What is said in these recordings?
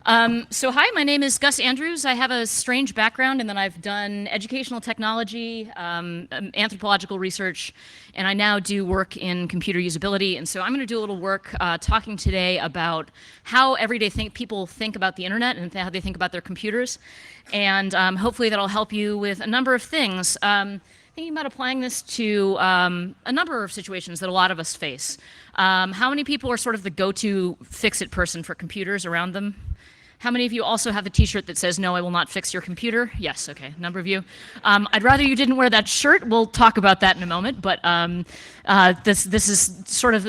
So hi, my name is Gus Andrews. I have a strange background in that I've done educational technology, anthropological research, and I now do work in computer usability. And so I'm going to do a little work talking today about how everyday people think about the internet and how they think about their computers. And hopefully that'll help you with a number of things. Thinking about applying this to a number of situations that a lot of us face. How many people are sort of the go-to fix-it person for computers around them? How many of you also have the t-shirt that says, "No, I will not fix your computer"? Yes, okay, a number of you. I'd rather you didn't wear that shirt. We'll talk about that in a moment, but this is sort of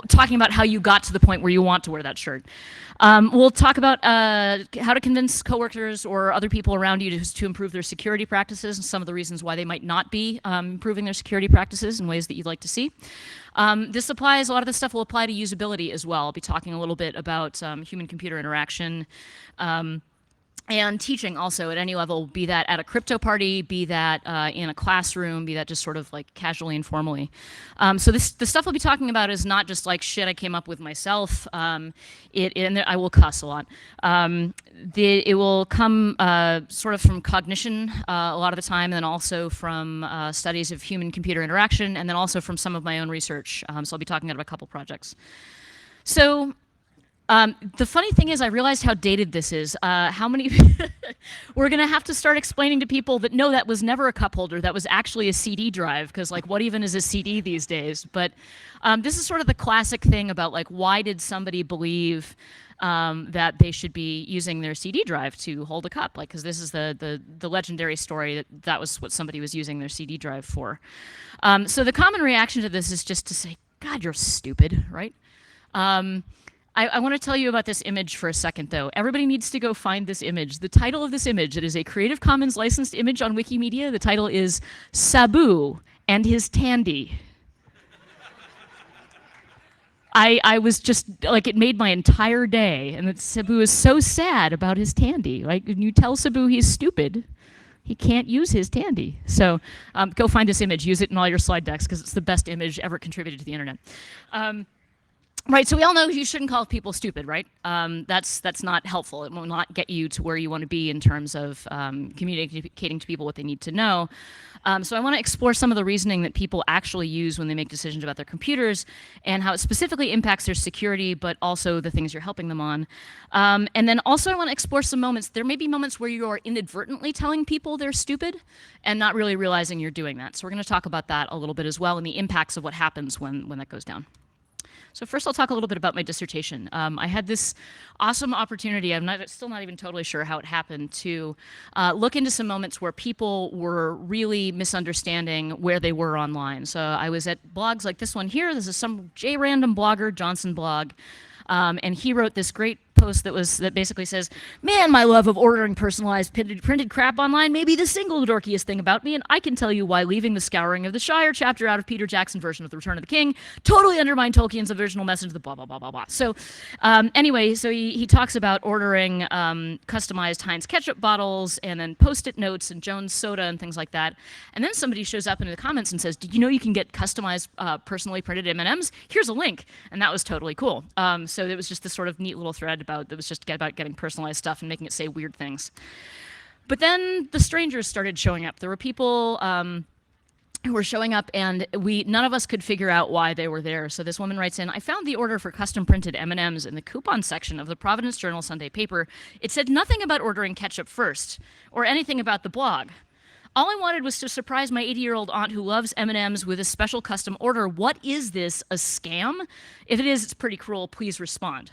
talking about how you got to the point where you want to wear that shirt. We'll talk about how to convince coworkers or other people around you to improve their security practices and some of the reasons why they might not be improving their security practices in ways that you'd like to see. This applies, a lot of this stuff will apply to usability as well. I'll be talking a little bit about human-computer interaction. And teaching also at any level, be that at a crypto party, be that in a classroom, be that just sort of like casually, informally. So the stuff I'll be talking about is not just like shit I came up with myself. And I will cuss a lot. It will come sort of from cognition a lot of the time, and then also from studies of human-computer interaction, and then also from some of my own research. So I'll be talking about a couple projects. So the funny thing is, I realized how dated this is. How many we're going to have to start explaining to people that no, that was never a cup holder. That was actually a CD drive, because like, what even is a CD these days? But this is sort of the classic thing about like, why did somebody believe that they should be using their CD drive to hold a cup? Like, because this is the legendary story that was what somebody was using their CD drive for. So the common reaction to this is just to say, "God, you're stupid," right? I want to tell you about this image for a second, though. Everybody needs to go find this image. The title of this image, it is a Creative Commons licensed image on Wikimedia. The title is Sabu and His Tandy. I was just, like, it made my entire day. And that Sabu is so sad about his tandy. Like, when you tell Sabu he's stupid, he can't use his tandy. So go find this image. Use it in all your slide decks, because it's the best image ever contributed to the internet. Right, so we all know you shouldn't call people stupid, right? That's not helpful. It will not get you to where you want to be in terms of communicating to people what they need to know. So I want to explore some of the reasoning that people actually use when they make decisions about their computers and how it specifically impacts their security, but also the things you're helping them on. And then also I want to explore some moments. There may be moments where you are inadvertently telling people they're stupid and not really realizing you're doing that. So we're going to talk about that a little bit as well and the impacts of what happens when that goes down. So first I'll talk a little bit about my dissertation. I had this awesome opportunity, I'm still not even totally sure how it happened, to look into some moments where people were really misunderstanding where they were online. So I was at blogs like this one here. This is some J-random blogger, Johnson blog, and he wrote this great post that basically says, "Man, my love of ordering personalized printed crap online may be the single dorkiest thing about me, and I can tell you why leaving the Scouring of the Shire chapter out of Peter Jackson's version of The Return of the King totally undermined Tolkien's original message of the blah, blah, blah, blah, blah." So anyway, so he talks about ordering customized Heinz ketchup bottles and then Post-it notes and Jones soda and things like that. And then somebody shows up in the comments and says, "Did you know you can get customized personally printed M&Ms? Here's a link." And that was totally cool. So it was just this sort of neat little thread that was just about getting personalized stuff and making it say weird things. But then the strangers started showing up. There were people who were showing up, and none of us could figure out why they were there. So this woman writes in, "I found the order for custom printed M&Ms in the coupon section of the Providence Journal Sunday paper. It said nothing about ordering ketchup first, or anything about the blog. All I wanted was to surprise my 80-year-old aunt who loves M&Ms with a special custom order. What is this, a scam? If it is, it's pretty cruel. Please respond."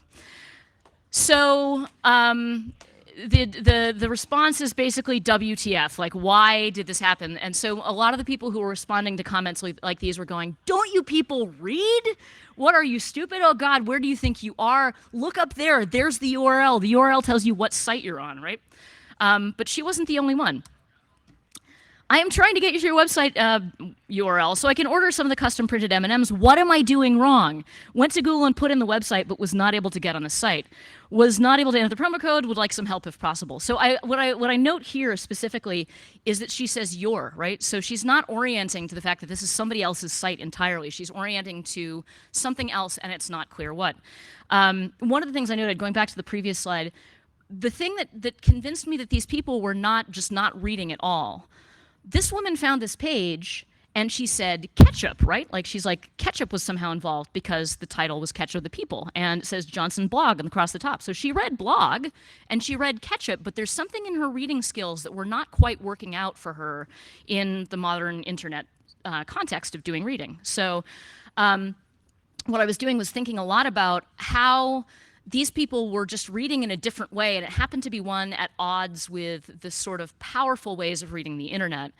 So the response is basically WTF, like, why did this happen? And so a lot of the people who were responding to comments like these were going, "Don't you people read? What, are you stupid? Oh God, where do you think you are? Look up there, there's the URL. The URL tells you what site you're on," right? But she wasn't the only one. "I am trying to get you to your website URL so I can order some of the custom printed M&Ms. What am I doing wrong? Went to Google and put in the website, but was not able to get on the site. Was not able to enter the promo code, would like some help if possible." So what I note here specifically is that she says "your," right? So she's not orienting to the fact that this is somebody else's site entirely. She's orienting to something else, and it's not clear what. One of the things I noted, going back to the previous slide, the thing that convinced me that these people were not just not reading at all, this woman found this page and she said ketchup, right? Like she's like, ketchup was somehow involved because the title was Ketchup the People. And it says Johnson blog across the top. So she read blog and she read ketchup, but there's something in her reading skills that were not quite working out for her in the modern internet context of doing reading. So what I was doing was thinking a lot about how these people were just reading in a different way, and it happened to be one at odds with the sort of powerful ways of reading the internet.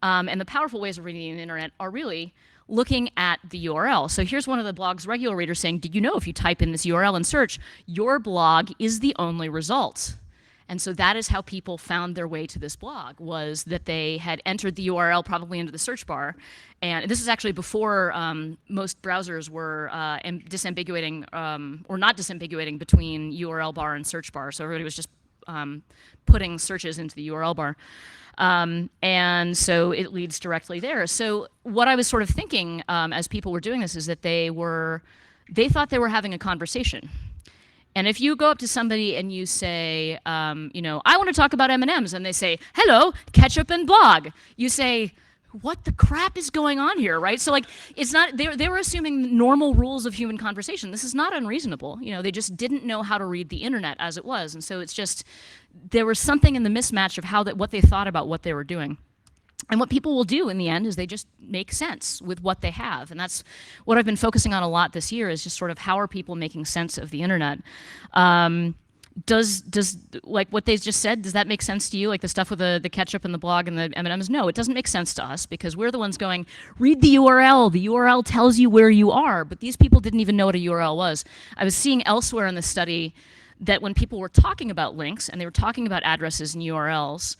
And the powerful ways of reading the internet are really looking at the URL. So here's one of the blog's regular readers saying, did you know if you type in this URL and search, your blog is the only result? And so that is how people found their way to this blog, was that they had entered the URL probably into the search bar. And this is actually before most browsers were disambiguating or not disambiguating between URL bar and search bar. So everybody was just putting searches into the URL bar. And so it leads directly there. So what I was sort of thinking as people were doing this is that they thought they were having a conversation. And if you go up to somebody and you say, you know, I want to talk about M&Ms, and they say, hello, ketchup and blog, you say, what the crap is going on here, right? So like, it's not, they were assuming normal rules of human conversation. This is not unreasonable. You know, they just didn't know how to read the internet as it was. And so it's just, there was something in the mismatch of what they thought about what they were doing. And what people will do in the end is they just make sense with what they have. And that's what I've been focusing on a lot this year, is just sort of how are people making sense of the internet. Does like what they just said, does that make sense to you? Like the stuff with the ketchup and the blog and the M&Ms? No, it doesn't make sense to us because we're the ones going, read the URL. The URL tells you where you are. But these people didn't even know what a URL was. I was seeing elsewhere in the study that when people were talking about links and they were talking about addresses and URLs,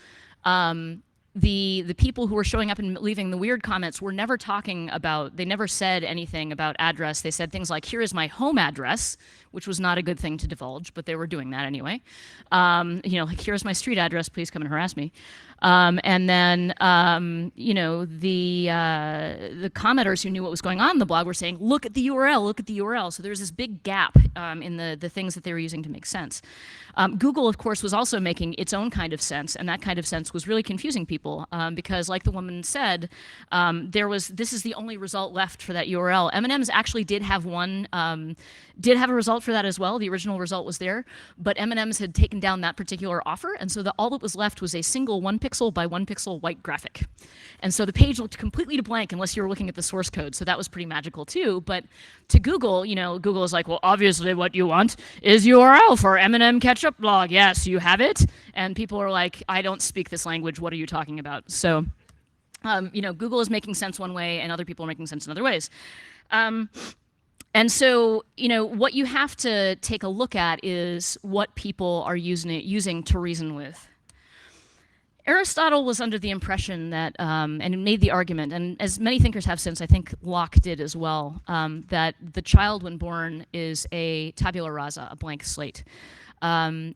the people who were showing up and leaving the weird comments were never talking about, they never said anything about address. They said things like, here is my home address, which was not a good thing to divulge, but they were doing that anyway. You know, like, here's my street address, please come and harass me. And then, you know, the commenters who knew what was going on in the blog were saying, look at the URL, look at the URL. So there was this big gap in the things that they were using to make sense. Google, of course, was also making its own kind of sense, and that kind of sense was really confusing people because, like the woman said, this is the only result left for that URL. M&Ms actually did have did have a result for that as well. The original result was there, but M&Ms had taken down that particular offer, and so all that was left was a single 1 pixel by 1 pixel white graphic. And so the page looked completely blank unless you were looking at the source code, so that was pretty magical too. But to Google, you know, Google is like, well, obviously what you want is URL for M&M ketchup blog. Yes, you have it. And people are like, I don't speak this language, what are you talking about? So, you know, Google is making sense one way and other people are making sense in other ways. And so, you know, what you have to take a look at is what people are using to reason with. Aristotle was under the impression that, and made the argument, and as many thinkers have since, I think Locke did as well, that the child when born is a tabula rasa, a blank slate. And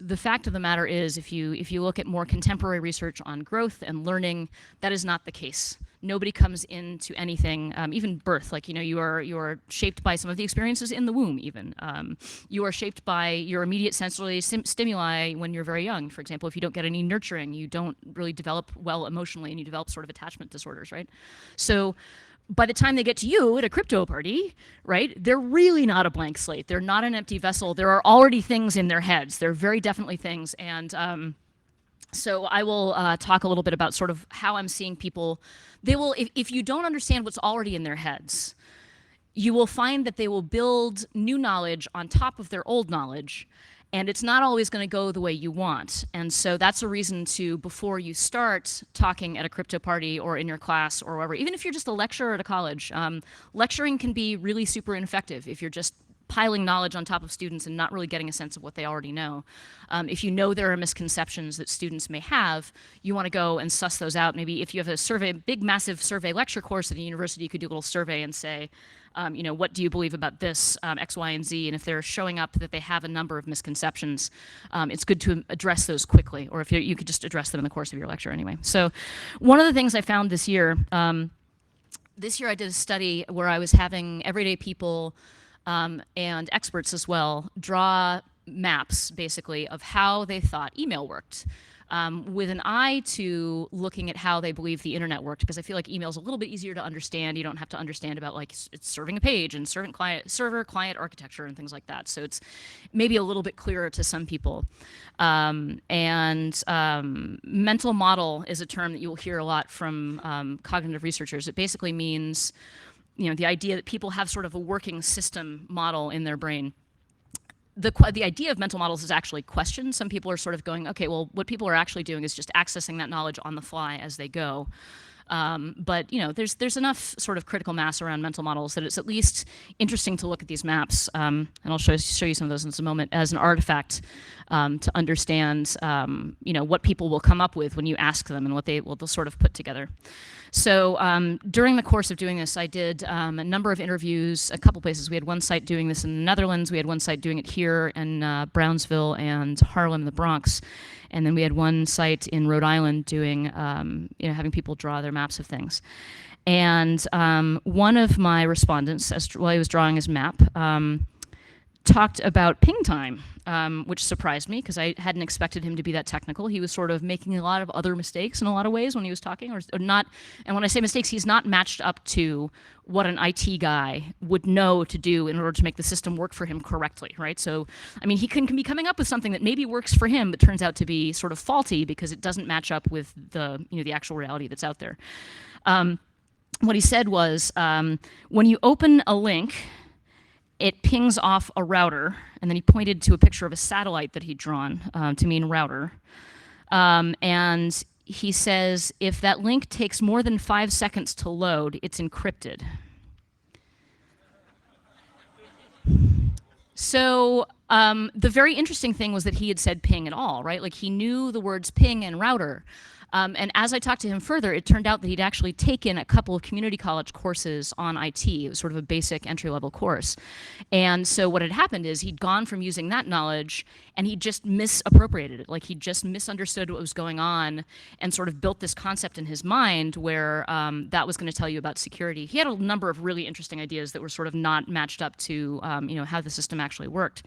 the fact of the matter is, if you look at more contemporary research on growth and learning, that is not the case. Nobody comes into anything, even birth, like, you know, you are shaped by some of the experiences in the womb even. You are shaped by your immediate sensory stimuli when you're very young. For example, if you don't get any nurturing, you don't really develop well emotionally and you develop sort of attachment disorders, right? So by the time they get to you at a crypto party, right, they're really not a blank slate. They're not an empty vessel. There are already things in their heads. They're very definitely things. And so I will talk a little bit about sort of how I'm seeing people. They will, if you don't understand what's already in their heads, you will find that they will build new knowledge on top of their old knowledge, and it's not always going to go the way you want. And so that's a reason to, before you start talking at a crypto party or in your class or wherever, even if you're just a lecturer at a college, lecturing can be really super ineffective if you're just piling knowledge on top of students and not really getting a sense of what they already know. If you know there are misconceptions that students may have, you want to go and suss those out. Maybe if you have a survey, big, massive survey lecture course at a university, you could do a little survey and say, you know, what do you believe about this, X, Y, and Z? And if they're showing up that they have a number of misconceptions, it's good to address those quickly, or if you could just address them in the course of your lecture anyway. So one of the things I found this year I did a study where I was having everyday people and experts as well draw maps, basically, of how they thought email worked. With an eye to looking at how they believe the internet worked, because I feel like email is a little bit easier to understand. You don't have to understand about like it's serving a page and server client architecture and things like that. So it's maybe a little bit clearer to some people. Mental model is a term that you'll hear a lot from cognitive researchers. It basically means, the idea that people have sort of a working system model in their brain. The idea of mental models is actually questioned. Some people are sort of going, okay, well, what people are actually doing is just accessing that knowledge on the fly as they go. But there's enough sort of critical mass around mental models that it's at least interesting to look at these maps, and I'll show you some of those in just a moment, as an artifact to understand what people will come up with when you ask them and what they'll sort of put together. So during the course of doing this, I did a number of interviews, a couple places. We had one site doing this in the Netherlands. We had one site doing it here in Brownsville and Harlem, the Bronx. And then we had one site in Rhode Island doing, having people draw their maps of things. And one of my respondents, while he was drawing his map, talked about ping time, which surprised me because I hadn't expected him to be that technical. He was sort of making a lot of other mistakes in a lot of ways when he was talking, or not. And when I say mistakes, he's not matched up to what an IT guy would know to do in order to make the system work for him correctly, right? So, I mean, he can be coming up with something that maybe works for him, but turns out to be sort of faulty because it doesn't match up with the actual reality that's out there. What he said was, when you open a link, it pings off a router, and then he pointed to a picture of a satellite that he'd drawn to mean router. And he says, if that link takes more than 5 seconds to load, it's encrypted. So the very interesting thing was that he had said ping at all, right? Like he knew the words ping and router. And as I talked to him further, it turned out that he'd actually taken a couple of community college courses on IT. It was sort of a basic entry-level course. And so what had happened is he'd gone from using that knowledge and he just misappropriated it. Like he just misunderstood what was going on and sort of built this concept in his mind where that was going to tell you about security. He had a number of really interesting ideas that were sort of not matched up to how the system actually worked.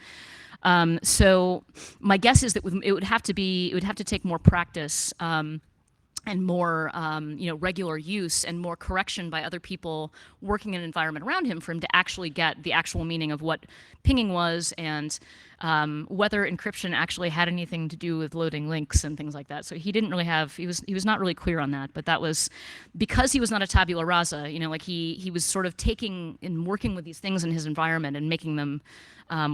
So my guess is that it would have to take more practice and more regular use and more correction by other people working in an environment around him for him to actually get the actual meaning of what pinging was and whether encryption actually had anything to do with loading links and things like that. So he didn't really have, he was not really clear on that, but that was because he was not a tabula rasa, like he was sort of taking and working with these things in his environment and making them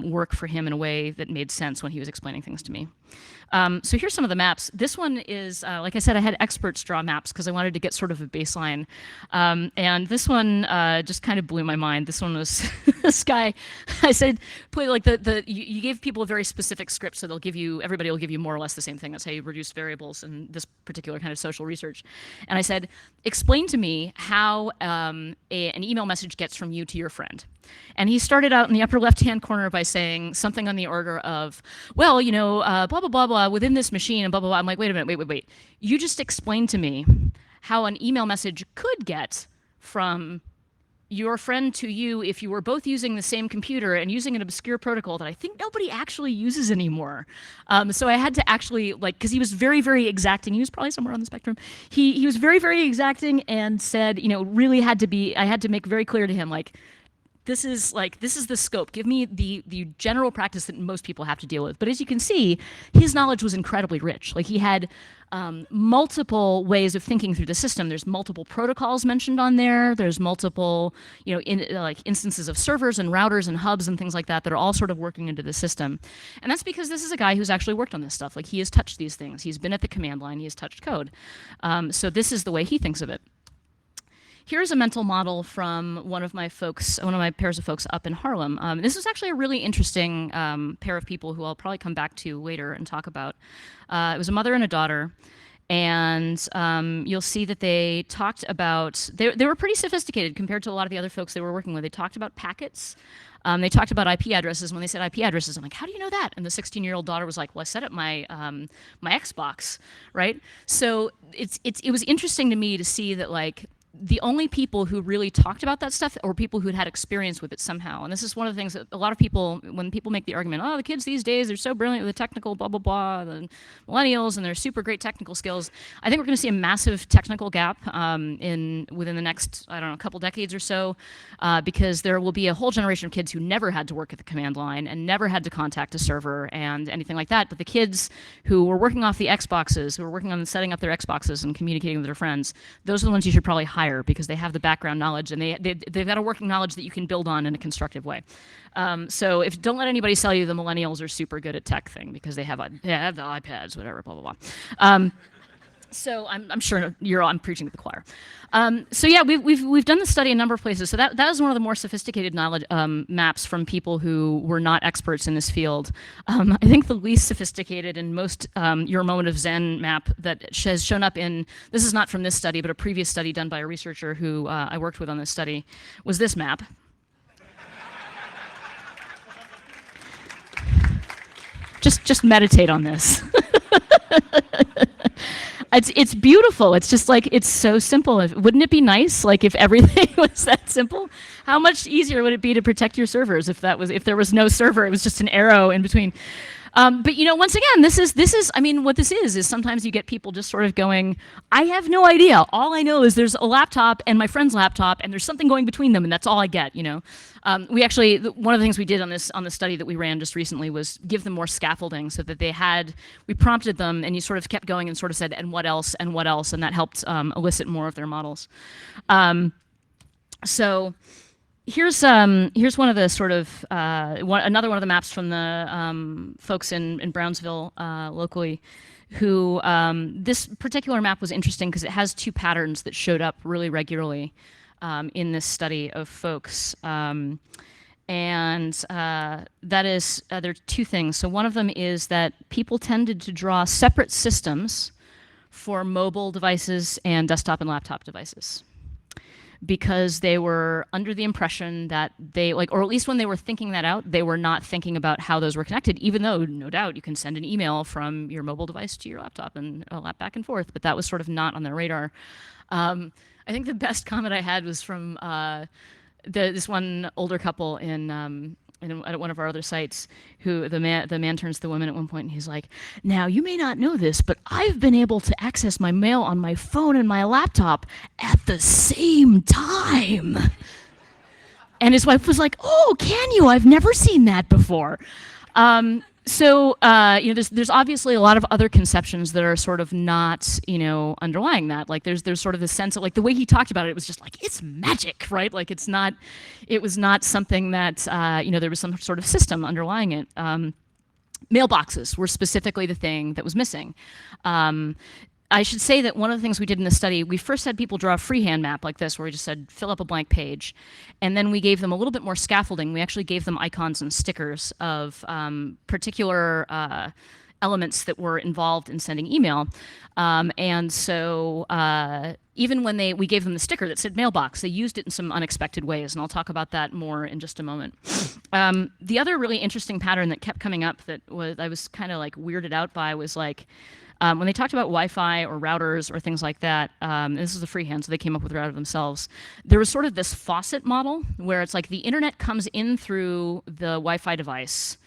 work for him in a way that made sense when he was explaining things to me. So here's some of the maps. This one is, like I said, I had experts draw maps because I wanted to get sort of a baseline. And this one just kind of blew my mind. This one was this guy. I said, play like you gave people a very specific script, so everybody will give you more or less the same thing. That's how you reduce variables in this particular kind of social research. And I said, explain to me how an email message gets from you to your friend. And he started out in the upper left-hand corner by saying something on the order of, well, blah, blah, blah, blah, within this machine, and blah, blah, blah. I'm like, wait a minute, wait. You just explained to me how an email message could get from your friend to you if you were both using the same computer and using an obscure protocol that I think nobody actually uses anymore. So I had to actually, because he was very, very exacting. He was probably somewhere on the spectrum. He was very, very exacting and said, really I had to make very clear to him, this is the scope. Give me the general practice that most people have to deal with. But as you can see, his knowledge was incredibly rich. Like he had multiple ways of thinking through the system. There's multiple protocols mentioned on there. There's multiple, instances of servers and routers and hubs and things like that are all sort of working into the system. And that's because this is a guy who's actually worked on this stuff. Like he has touched these things. He's been at the command line. He has touched code. So this is the way he thinks of it. Here's a mental model from one of my pairs of folks up in Harlem. This was actually a really interesting pair of people who I'll probably come back to later and talk about. It was a mother and a daughter, and you'll see that they talked about, they were pretty sophisticated compared to a lot of the other folks they were working with. They talked about packets. They talked about IP addresses. When they said IP addresses, I'm like, how do you know that? And the 16-year-old daughter was like, well, I set up my my Xbox, right? So it was interesting to me to see that the only people who really talked about that stuff were people who'd had experience with it somehow. And this is one of the things that a lot of people, when people make the argument, oh, the kids these days, they're so brilliant with the technical blah, blah, blah, the millennials and their super great technical skills. I think we're going to see a massive technical gap within the next, I don't know, couple decades or so, because there will be a whole generation of kids who never had to work at the command line and never had to contact a server and anything like that. But the kids who were working off the Xboxes, who were working on setting up their Xboxes and communicating with their friends, those are the ones you should probably hire because they have the background knowledge and they've got a working knowledge that you can build on in a constructive way. So don't let anybody sell you the millennials are super good at tech thing because they have the iPads, whatever, blah, blah, blah. So I'm sure I'm preaching to the choir. So yeah, we've done this study in a number of places. So that is one of the more sophisticated knowledge maps from people who were not experts in this field. I think the least sophisticated and most your moment of Zen map that has shown up in, this is not from this study, but a previous study done by a researcher who I worked with on this study, was this map. Just meditate on this. It's beautiful. It's just like, it's so simple. Wouldn't it be nice, like, if everything was that simple? How much easier would it be to protect your servers if there was no server? It was just an arrow in between. But once again, this is. I mean, what this is sometimes you get people just sort of going, I have no idea. All I know is there's a laptop and my friend's laptop, and there's something going between them, and that's all I get. We actually, one of the things we did on the study that we ran just recently was give them more scaffolding so that we prompted them, and you sort of kept going and sort of said, and what else, and what else, and that helped elicit more of their models. So. Here's one of the sort of another one of the maps from the folks in Brownsville locally, who this particular map was interesting because it has two patterns that showed up really regularly in this study of folks, and that is there are two things. So one of them is that people tended to draw separate systems for mobile devices and desktop and laptop devices, because they were under the impression that or at least when they were thinking that out, they were not thinking about how those were connected, even though, no doubt, you can send an email from your mobile device to your laptop and a lap back and forth, but that was sort of not on their radar. I think the best comment I had was from this one older couple at one of our other sites, who the man turns to the woman at one point and he's like, now you may not know this, but I've been able to access my mail on my phone and my laptop at the same time. And his wife was like, oh, can you? I've never seen that before. So there's obviously a lot of other conceptions that are sort of not, underlying that. Like there's sort of this sense of, like, the way he talked about it, it was just like, it's magic, right? Like it was not something that, there was some sort of system underlying it. Mailboxes were specifically the thing that was missing. I should say that one of the things we did in the study, we first had people draw a freehand map like this, where we just said, fill up a blank page. And then we gave them a little bit more scaffolding. We actually gave them icons and stickers of particular elements that were involved in sending email. And so even when we gave them the sticker that said mailbox, they used it in some unexpected ways. And I'll talk about that more in just a moment. The other really interesting pattern that kept coming up that I was kind of like weirded out by was like, when they talked about Wi-Fi or routers or things like that, this is a freehand, so they came up with a router themselves. There was sort of this faucet model where it's like the internet comes in through the Wi-Fi device,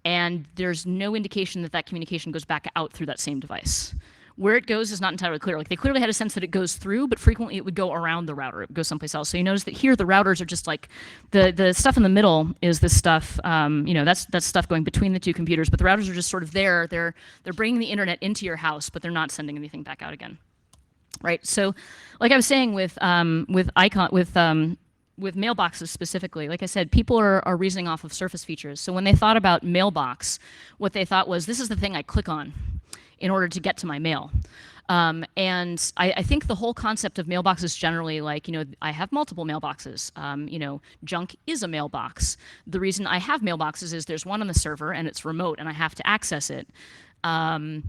and there's no indication that communication goes back out through that same device. Where it goes is not entirely clear. Like, they clearly had a sense that it goes through, but frequently it would go around the router. It would go someplace else. So you notice that here the routers are just like, the stuff in the middle is this stuff, that's stuff going between the two computers, but the routers are just sort of there. They're bringing the internet into your house, but they're not sending anything back out again. Right? So like I was saying with mailboxes specifically, like I said, people are reasoning off of surface features. So when they thought about mailbox, what they thought was, this is the thing I click on in order to get to my mail. And I think the whole concept of mailboxes generally, like, I have multiple mailboxes. Junk is a mailbox. The reason I have mailboxes is there's one on the server and it's remote and I have to access it. And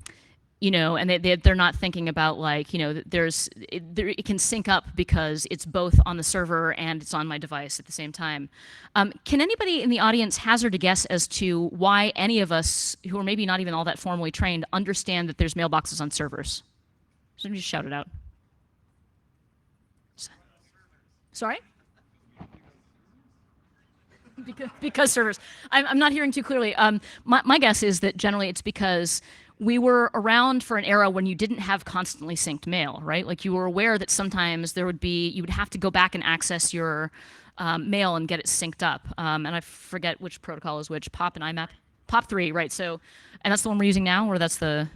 they're not thinking about, like, it can sync up because it's both on the server and it's on my device at the same time. Can anybody in the audience hazard a guess as to why any of us, who are maybe not even all that formally trained, understand that there's mailboxes on servers? Somebody just shout it out. Sorry? Because servers. I'm not hearing too clearly. My guess is that generally it's because we were around for an era when you didn't have constantly synced mail, right? Like you were aware that sometimes you would have to go back and access your mail and get it synced up. And I forget which protocol is which, POP and IMAP. POP3, right? So, and that's the one we're using now, or that's the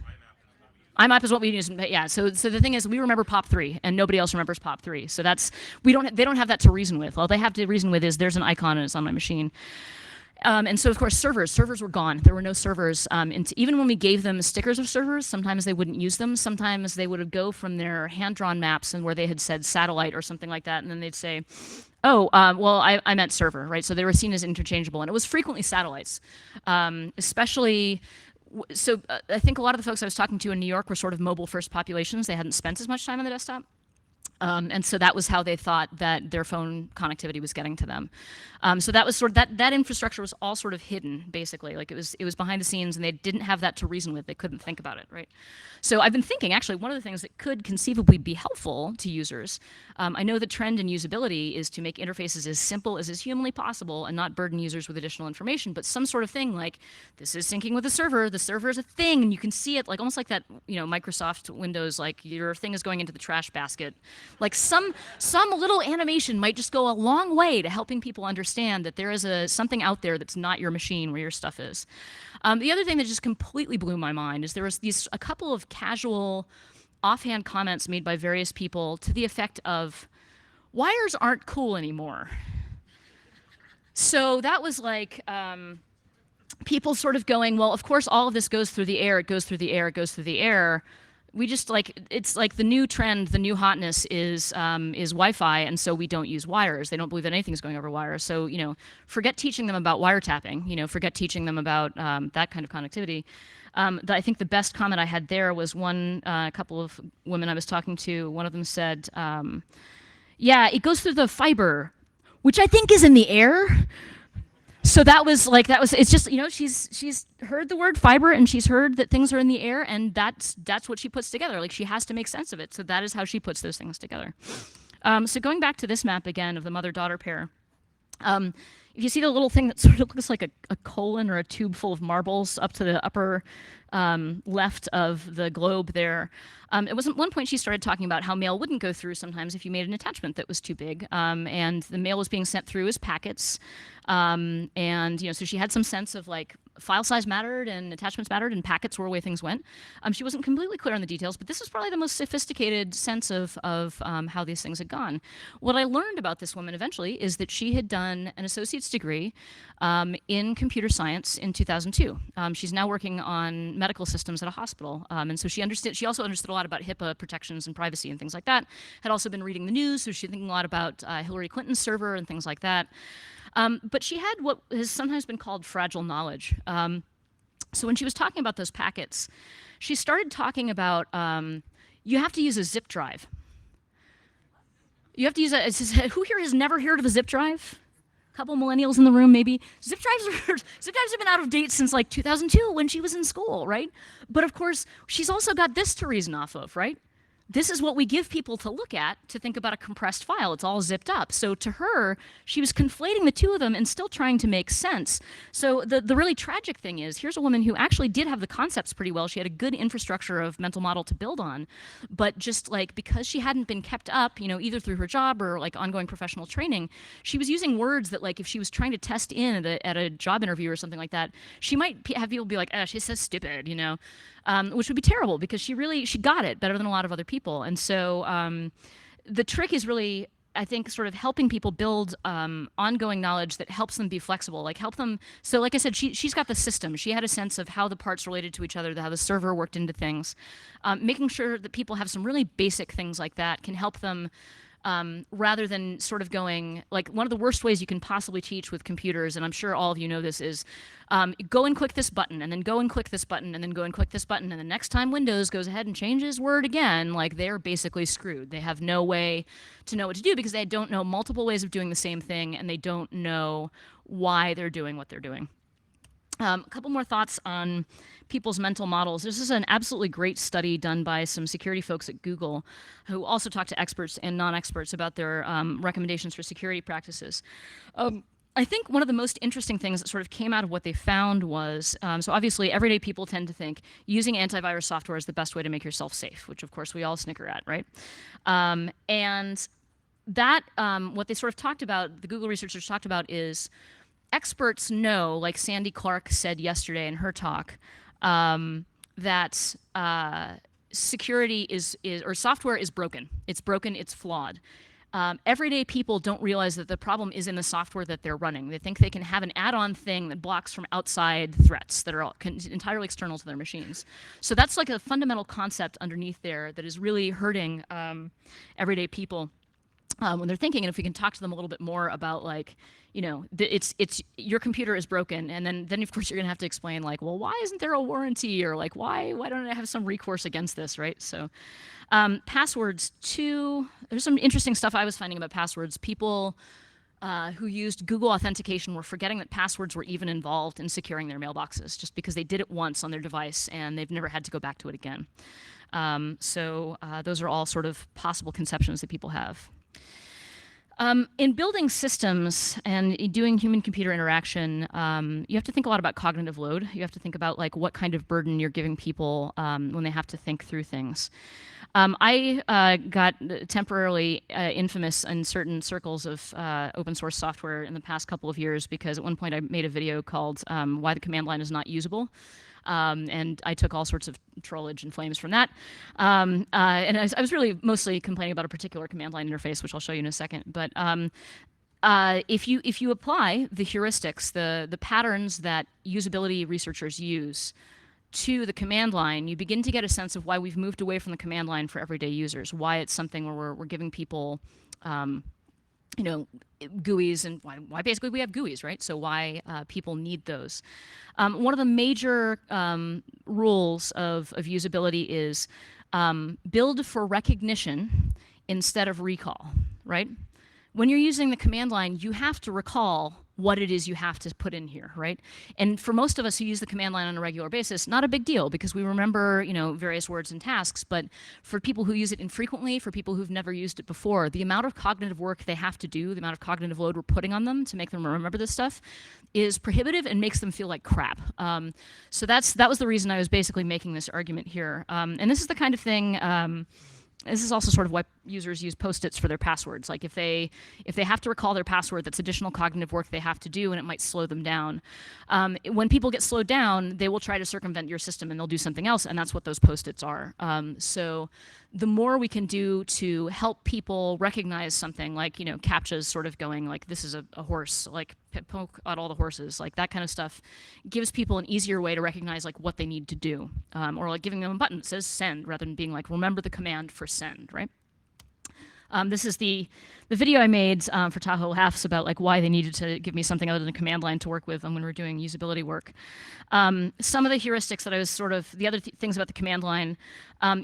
IMAP is what we use. Yeah. So the thing is, we remember POP3, and nobody else remembers POP3. So that's they don't have that to reason with. All they have to reason with is there's an icon and it's on my machine. And so, of course, servers were gone. There were no servers. And even when we gave them stickers of servers, sometimes they wouldn't use them. Sometimes they would go from their hand-drawn maps and where they had said satellite or something like that, and then they'd say, oh, well, I meant server, right? So they were seen as interchangeable, and it was frequently satellites, especially. So I think a lot of the folks I was talking to in New York were sort of mobile-first populations. They hadn't spent as much time on the desktop. And so that was how they thought that their phone connectivity was getting to them. So that was sort of that infrastructure was all sort of hidden, basically. Like it was behind the scenes, and they didn't have that to reason with. They couldn't think about it, right? So I've been thinking, actually, one of the things that could conceivably be helpful to users. I know the trend in usability is to make interfaces as simple as is humanly possible and not burden users with additional information. But some sort of thing like this is syncing with the server. The server is a thing, and you can see it like almost like that, Microsoft Windows, like your thing is going into the trash basket. Like some little animation might just go a long way to helping people understand that there is something out there that's not your machine where your stuff is. The other thing that just completely blew my mind is there was a couple of casual, offhand comments made by various people to the effect of, wires aren't cool anymore. So that was like people sort of going, well, of course all of this goes through the air, it goes through the air, it goes through the air. We just it's like the new trend, the new hotness is Wi-Fi, and so we don't use wires. They don't believe that anything's going over wires. So forget teaching them about wiretapping. Forget teaching them about that kind of connectivity. I think the best comment I had there was a couple of women I was talking to. One of them said, "Yeah, it goes through the fiber, which I think is in the air." So it's just, she's heard the word fiber and she's heard that things are in the air, and that's what she puts together. Like she has to make sense of it. So that is how she puts those things together. So going back to this map again of the mother-daughter pair, if you see the little thing that sort of looks like a colon or a tube full of marbles up to the upper left of the globe there, it was at one point she started talking about how mail wouldn't go through sometimes if you made an attachment that was too big, and the mail was being sent through as packets, and so she had some sense of like file size mattered and attachments mattered and packets were the way things went. She wasn't completely clear on the details, but this was probably the most sophisticated sense of how these things had gone. What I learned about this woman eventually is that she had done an associate's degree in computer science in 2002. She's now working on medical systems at a hospital, and so she also understood a lot about HIPAA protections and privacy and things like that. Had also been reading the news, so she's thinking a lot about Hillary Clinton's server and things like that. But she had what has sometimes been called fragile knowledge. So when she was talking about those packets, she started talking about you have to use a zip drive. You have to use who here has never heard of a zip drive? A couple millennials in the room, maybe. Zip drives have been out of date since like 2002 when she was in school, right? But of course, she's also got this to reason off of, right? This is what we give people to look at to think about a compressed file. It's all zipped up. So to her, she was conflating the two of them and still trying to make sense. So the really tragic thing is, here's a woman who actually did have the concepts pretty well. She had a good infrastructure of mental model to build on, but just like because she hadn't been kept up, either through her job or like ongoing professional training, she was using words that like if she was trying to test in at a job interview or something like that, she might have people be like, she says stupid, which would be terrible because she got it better than a lot of other people. And so the trick is really, I think, sort of helping people build ongoing knowledge that helps them be flexible, like help them. So like I said, she's got the system. She had a sense of how the parts related to each other, how the server worked into things. Making sure that people have some really basic things like that can help them rather than sort of going, like one of the worst ways you can possibly teach with computers, and I'm sure all of you know this, is go and click this button, and then go and click this button, and then go and click this button, and the next time Windows goes ahead and changes Word again, like they're basically screwed. They have no way to know what to do because they don't know multiple ways of doing the same thing, and they don't know why they're doing what they're doing. A couple more thoughts on people's mental models. This is an absolutely great study done by some security folks at Google who also talk to experts and non-experts about their recommendations for security practices. I think one of the most interesting things that sort of came out of what they found was, so obviously everyday people tend to think using antivirus software is the best way to make yourself safe, which of course we all snicker at, right? And that, what they sort of talked about, the Google researchers talked about is experts know, like Sandy Clark said yesterday in her talk, that security or software is broken. It's broken, it's flawed. Everyday people don't realize that the problem is in the software that they're running. They think they can have an add-on thing that blocks from outside threats that are entirely external to their machines. So that's like a fundamental concept underneath there that is really hurting everyday people when they're thinking. And if we can talk to them a little bit more about, like, you know, it's your computer is broken, and then of course you're gonna have to explain, like, well, why isn't there a warranty, or like why don't I have some recourse against this, right? So passwords too. There's some interesting stuff I was finding about passwords. People who used Google authentication were forgetting that passwords were even involved in securing their mailboxes, just because they did it once on their device and they've never had to go back to it again. So those are all sort of possible conceptions that people have. In building systems and doing human-computer interaction, you have to think a lot about cognitive load. You have to think about, like, what kind of burden you're giving people when they have to think through things. I got temporarily infamous in certain circles of open source software in the past couple of years because at one point I made a video called Why the Command Line is Not Usable. And I took all sorts of trollage and flames from that. And I was really mostly complaining about a particular command line interface, which I'll show you in a second. But if you apply the heuristics, the patterns that usability researchers use to the command line, you begin to get a sense of why we've moved away from the command line for everyday users, why it's something where we're giving people you know, GUIs, and why basically we have GUIs, right? So why people need those. One of the major rules of usability is build for recognition instead of recall, right? When you're using the command line, you have to recall what it is you have to put in here, right? And for most of us who use the command line on a regular basis, not a big deal because we remember, you know, various words and tasks. But for people who use it infrequently, for people who've never used it before, the amount of cognitive work they have to do, the amount of cognitive load we're putting on them to make them remember this stuff is prohibitive and makes them feel like crap. So that was the reason I was basically making this argument here. And this is the kind of thing, this is also sort of why users use Post-its for their passwords. Like if they have to recall their password, that's additional cognitive work they have to do, and it might slow them down. When people get slowed down, they will try to circumvent your system, and they'll do something else, and that's what those Post-its are. So the more we can do to help people recognize something, like, you know, CAPTCHAs sort of going like, this is a horse, like poke at all the horses, like that kind of stuff gives people an easier way to recognize like what they need to do, or like giving them a button that says send rather than being like, remember the command for send, right? This is the video I made for Tahoe Laughs about like why they needed to give me something other than a command line to work with when we were doing usability work. Some of the heuristics that I was sort of, the other things about the command line,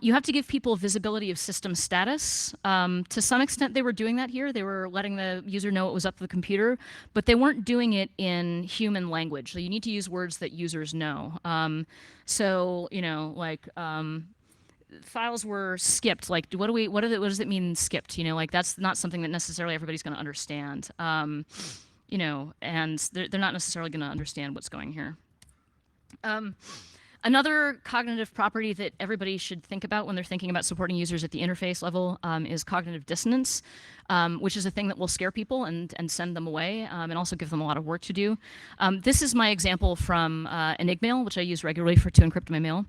you have to give people visibility of system status. To some extent they were doing that here. They were letting the user know what was up to the computer, but they weren't doing it in human language. So you need to use words that users know. So, you know, like, files were skipped. Like, what does it mean skipped? You know, like that's not something that necessarily everybody's going to understand. You know, and they're not necessarily going to understand what's going here. Another cognitive property that everybody should think about when they're thinking about supporting users at the interface level is cognitive dissonance, which is a thing that will scare people and send them away, and also give them a lot of work to do. This is my example from Enigmail, which I use regularly to encrypt my mail.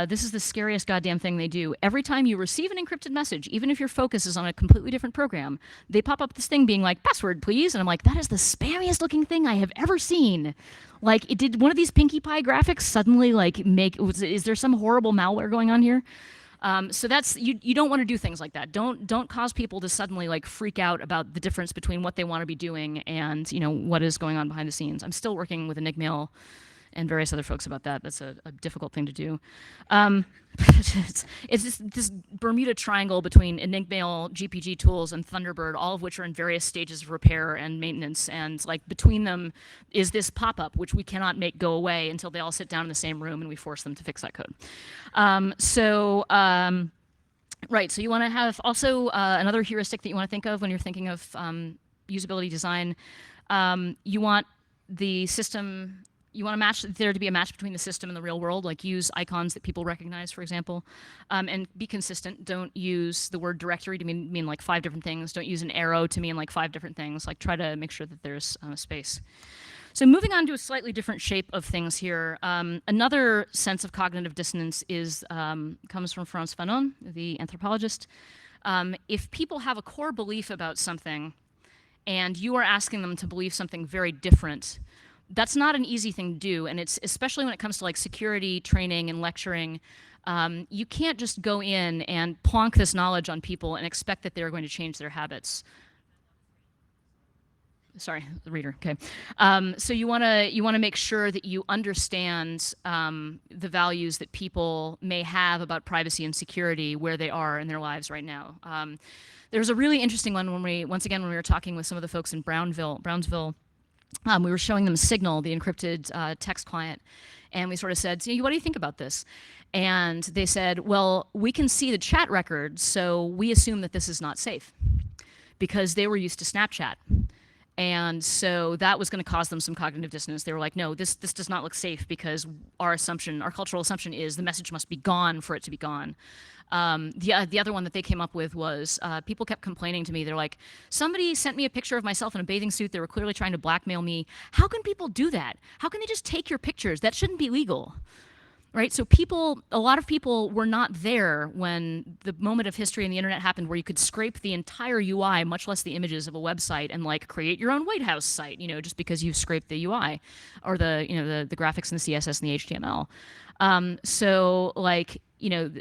This is the scariest goddamn thing they do. Every time you receive an encrypted message, even if your focus is on a completely different program, they pop up this thing being like, password, please. And I'm like, that is the spammiest looking thing I have ever seen. Like, did one of these Pinkie Pie graphics suddenly like is there some horrible malware going on here? So that's, you don't want to do things like that. Don't cause people to suddenly like freak out about the difference between what they want to be doing and, you know, what is going on behind the scenes. I'm still working with Enigmail and various other folks about that. That's a difficult thing to do. Um, it's this Bermuda Triangle between Enigmail, GPG tools, and Thunderbird, all of which are in various stages of repair and maintenance. And like between them is this pop-up, which we cannot make go away until they all sit down in the same room and we force them to fix that code. Right, so you want to have also another heuristic that you want to think of when you're thinking of usability design. You want the system, you want there to be a match between the system and the real world, like use icons that people recognize, for example, and be consistent. Don't use the word directory to mean like 5 different things. Don't use an arrow to mean like 5 different things. Like try to make sure that there's space. So moving on to a slightly different shape of things here, another sense of cognitive dissonance comes from Frans Fanon, the anthropologist. If people have a core belief about something and you are asking them to believe something very different, that's not an easy thing to do, and it's especially when it comes to like security training and lecturing. You can't just go in and plonk this knowledge on people and expect that they're going to change their habits. Sorry, the reader. Okay, so you want to make sure that you understand the values that people may have about privacy and security where they are in their lives right now. There was a really interesting one when we were talking with some of the folks in Brownsville. We were showing them Signal, the encrypted text client, and we sort of said, "So, what do you think about this?" And they said, "Well, we can see the chat records, so we assume that this is not safe," because they were used to Snapchat. And so that was going to cause them some cognitive dissonance. They were like, no, this does not look safe because our cultural assumption is the message must be gone for it to be gone. The other one that they came up with was people kept complaining to me. They're like, somebody sent me a picture of myself in a bathing suit. They were clearly trying to blackmail me. How can people do that? How can they just take your pictures? That shouldn't be legal. Right, so a lot of people were not there when the moment of history in the internet happened where you could scrape the entire UI, much less the images of a website, and like create your own White House site, just because you've scraped the UI or the graphics and the CSS and the HTML. So like,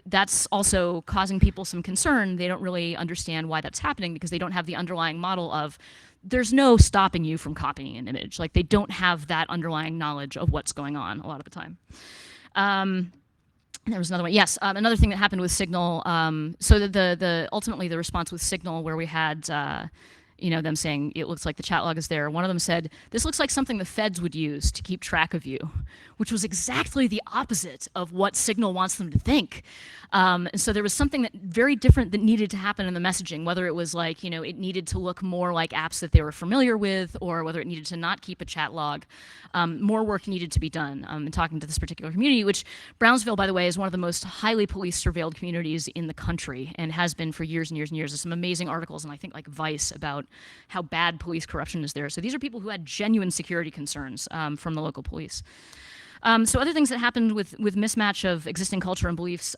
that's also causing people some concern. They don't really understand why that's happening because they don't have the underlying model of there's no stopping you from copying an image. Like they don't have that underlying knowledge of what's going on a lot of the time. There was another one. Yes, another thing that happened with Signal. So ultimately the response with Signal, where we had them saying it looks like the chat log is there. One of them said, "This looks like something the feds would use to keep track of you," which was exactly the opposite of what Signal wants them to think. So there was something that very different that needed to happen in the messaging, whether it was like, it needed to look more like apps that they were familiar with, or whether it needed to not keep a chat log. More work needed to be done in talking to this particular community, which Brownsville, by the way, is one of the most highly police surveilled communities in the country and has been for years and years and years. There's some amazing articles in, I think, like Vice about how bad police corruption is there. So these are people who had genuine security concerns from the local police. So other things that happened with mismatch of existing culture and beliefs,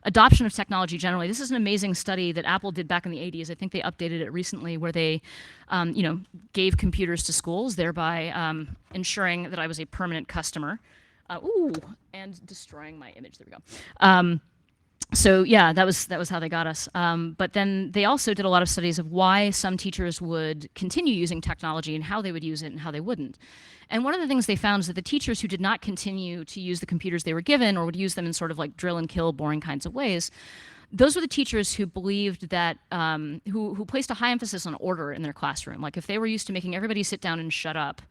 adoption of technology generally. This is an amazing study that Apple did back in the 80s. I think they updated it recently, where they gave computers to schools, thereby ensuring that I was a permanent customer. And destroying my image. There we go. So yeah, that was how they got us. But then they also did a lot of studies of why some teachers would continue using technology and how they would use it and how they wouldn't. And one of the things they found is that the teachers who did not continue to use the computers they were given, or would use them in sort of like drill and kill, boring kinds of ways, those were the teachers who believed that, who placed a high emphasis on order in their classroom. Like if they were used to making everybody sit down and shut up,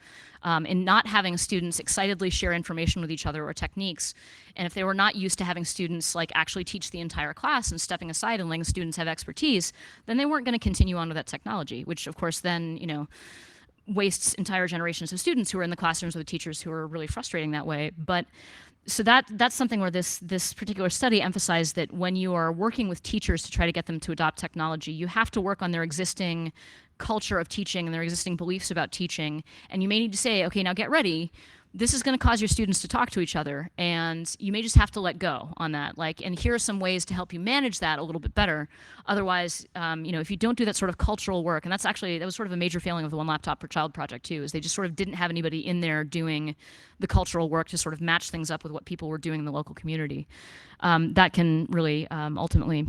and not having students excitedly share information with each other or techniques, and if they were not used to having students like actually teach the entire class and stepping aside and letting students have expertise, then they weren't going to continue on with that technology, which of course then, wastes entire generations of students who are in the classrooms with teachers who are really frustrating that way. But so that's something where this particular study emphasized that when you are working with teachers to try to get them to adopt technology, you have to work on their existing culture of teaching and their existing beliefs about teaching. And you may need to say, okay, now get ready. This is going to cause your students to talk to each other, and you may just have to let go on that. And here are some ways to help you manage that a little bit better. Otherwise, if you don't do that sort of cultural work, and that was sort of a major failing of the One Laptop Per Child project too, is they just sort of didn't have anybody in there doing the cultural work to sort of match things up with what people were doing in the local community. That can really ultimately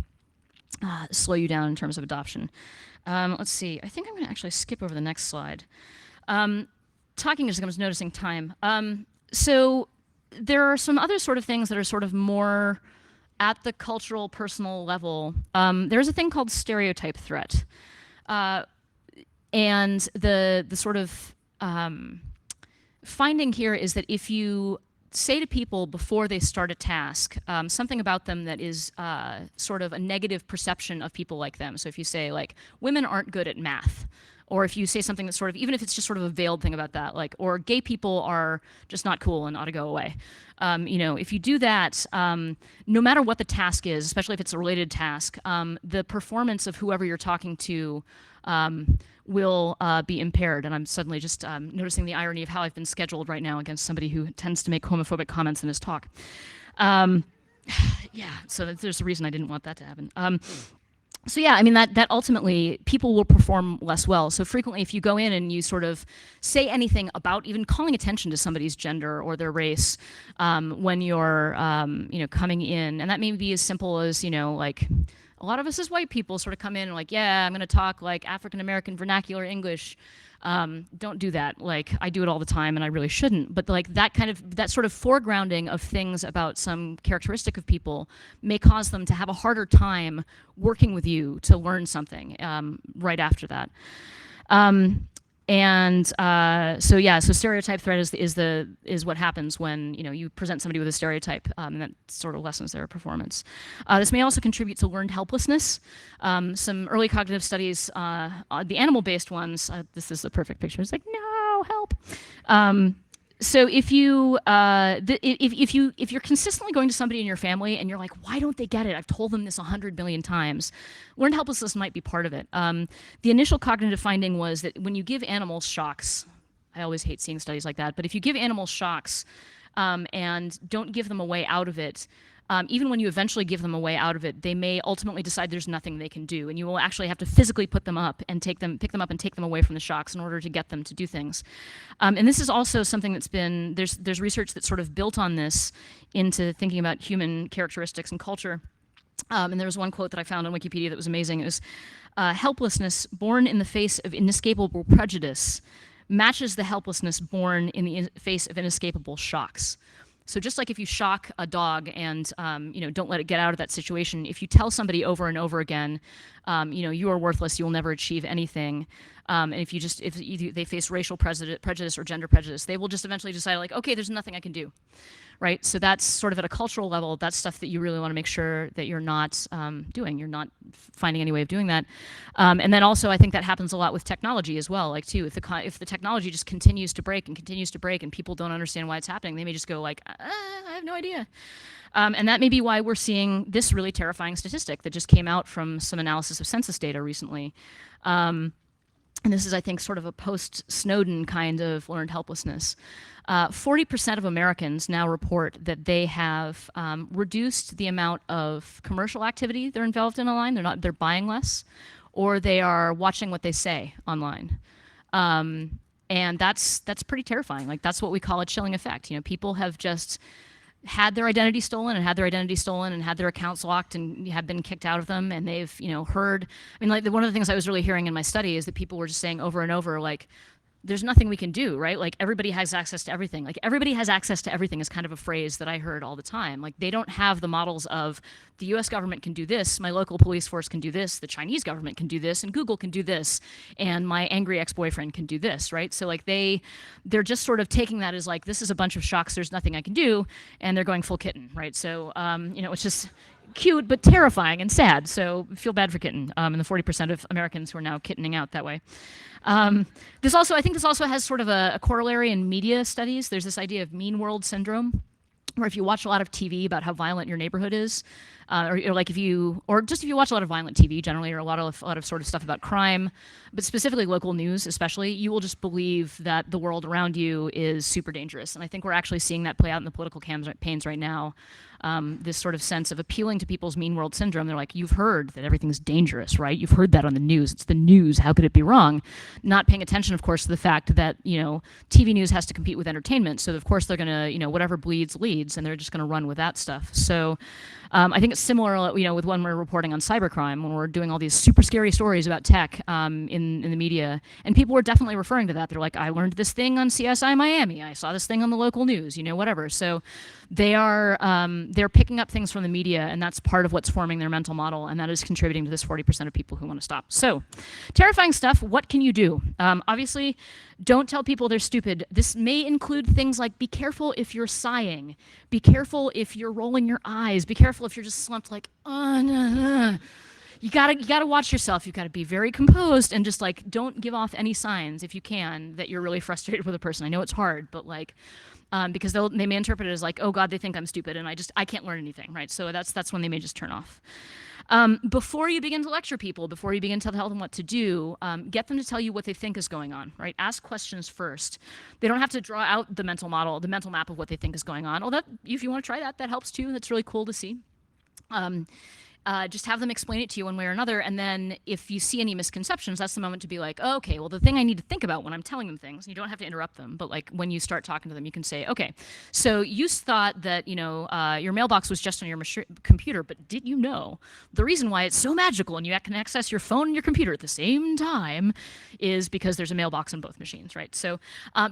slow you down in terms of adoption. Let's see. I think I'm going to actually skip over the next slide. Talking as I was noticing time. So there are some other sort of things that are sort of more at the cultural, personal level. There's a thing called stereotype threat. Uh, and the sort of finding here is that if you say to people before they start a task something about them that is sort of a negative perception of people like them. So if you say like women aren't good at math, or if you say something that's sort of, even if it's just sort of a veiled thing about that, like, or gay people are just not cool and ought to go away. If you do that, no matter what the task is, especially if it's a related task, the performance of whoever you're talking to will be impaired. And I'm suddenly just noticing the irony of how I've been scheduled right now against somebody who tends to make homophobic comments in his talk. Yeah, so there's a reason I didn't want that to happen. So yeah, I mean, that ultimately people will perform less well. So frequently if you go in and you sort of say anything about even calling attention to somebody's gender or their race when you're coming in, and that may be as simple as, like, a lot of us as white people sort of come in and like, yeah, I'm going to talk like African American vernacular English. Don't do that. Like, I do it all the time and I really shouldn't. But like that sort of foregrounding of things about some characteristic of people may cause them to have a harder time working with you to learn something right after that. So stereotype threat is what happens when you present somebody with a stereotype, and that sort of lessens their performance. This may also contribute to learned helplessness. Some early cognitive studies, the animal-based ones. This is the perfect picture. It's like, no, help. So if you're consistently going to somebody in your family and you're like, why don't they get it? I've told them this 100 million times. Learned helplessness might be part of it. The initial cognitive finding was that when you give animals shocks, I always hate seeing studies like that, but if you give animals shocks and don't give them a way out of it, even when you eventually give them a way out of it, they may ultimately decide there's nothing they can do, and you will actually have to physically put them up and pick them up and take them away from the shocks in order to get them to do things. And this is also something that's been, there's research that's sort of built on this into thinking about human characteristics and culture. And there was one quote that I found on Wikipedia that was amazing. It was, helplessness born in the face of inescapable prejudice matches the helplessness born in the face of inescapable shocks. So just like if you shock a dog and don't let it get out of that situation, if you tell somebody over and over again, you are worthless, you will never achieve anything, and if they face racial prejudice or gender prejudice, they will just eventually decide like, okay, there's nothing I can do, right? So that's sort of at a cultural level. That's stuff that you really want to make sure that you're not doing. You're not finding any way of doing that. And then also, I think that happens a lot with technology as well. Like too, if the technology just continues to break and people don't understand why it's happening, they may just go like, I have no idea. And that may be why we're seeing this really terrifying statistic that just came out from some analysis of census data recently. And this is, I think, sort of a post-Snowden kind of learned helplessness. 40% of Americans now report that they have reduced the amount of commercial activity they're involved in online. They're buying less, or they are watching what they say online. And that's pretty terrifying. Like, that's what we call a chilling effect. People have just had their identity stolen and had their accounts locked and have been kicked out of them, and they've heard. I mean, like, one of the things I was really hearing in my study is that people were just saying over and over, like, there's nothing we can do, right? Like, everybody has access to everything. Like, everybody has access to everything is kind of a phrase that I heard all the time. Like, they don't have the models of the US government can do this, my local police force can do this, the Chinese government can do this, and Google can do this, and my angry ex-boyfriend can do this, right? So like they're just sort of taking that as like, this is a bunch of shocks, there's nothing I can do, and they're going full kitten, right? So, it's just cute but terrifying and sad. So feel bad for kitten and the 40% of Americans who are now kittening out that way. I think this also has sort of a corollary in media studies. There's this idea of mean world syndrome, where if you watch a lot of TV about how violent your neighborhood is, or if you watch a lot of violent TV generally, or a lot of sort of stuff about crime, but specifically local news especially, you will just believe that the world around you is super dangerous. And I think we're actually seeing that play out in the political campaigns right now. this sort of sense of appealing to people's mean world syndrome. They're like, you've heard that everything's dangerous, right? You've heard that on the news. It's the news. How could it be wrong? Not paying attention, of course, to the fact that, TV news has to compete with entertainment. So, of course, they're going to, whatever bleeds leads, and they're just going to run with that stuff. So I think it's similar, with when we're reporting on cybercrime, when we're doing all these super scary stories about tech in the media. And people were definitely referring to that. They're like, I learned this thing on CSI Miami. I saw this thing on the local news, whatever. So they're picking up things from the media, and that's part of what's forming their mental model, and that is contributing to this 40% of people who want to stop. So terrifying stuff. What can you do? Obviously, don't tell people they're stupid. This may include things like, be careful if you're sighing. Be careful if you're rolling your eyes. Be careful if you're just slumped like, nah. You gotta watch yourself. You've got to be very composed and just like don't give off any signs if you can that you're really frustrated with a person. I know it's hard, but like because they may interpret it as like, oh God, they think I'm stupid and I can't learn anything, right? So that's when they may just turn off. Before you begin to lecture people, before you begin to tell them what to do, get them to tell you what they think is going on, right? Ask questions first. They don't have to draw out the mental model, the mental map of what they think is going on. Although if you want to try that, that helps too. That's really cool to see. Just have them explain it to you one way or another, and then if you see any misconceptions, that's the moment to be like, oh, okay, well, the thing I need to think about when I'm telling them things, you don't have to interrupt them, but like when you start talking to them, you can say, okay, so you thought that, your mailbox was just on your computer, but did you know the reason why it's so magical and you can access your phone and your computer at the same time is because there's a mailbox on both machines, right? So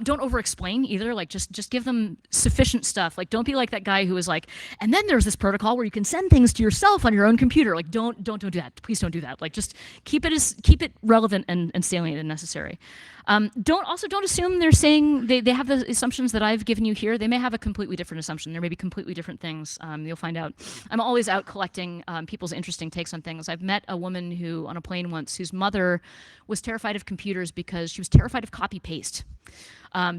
don't over-explain either, like just give them sufficient stuff. Like don't be like that guy who was like, and then there's this protocol where you can send things to yourself on your own computer. Like don't do that. Please don't do that. Like just keep it relevant and salient and necessary. Don't assume they're saying they have the assumptions that I've given you here. They may have a completely different assumption. There may be completely different things. You'll find out. I'm always out collecting people's interesting takes on things. I've met a woman who on a plane once whose mother was terrified of computers because she was terrified of copy paste.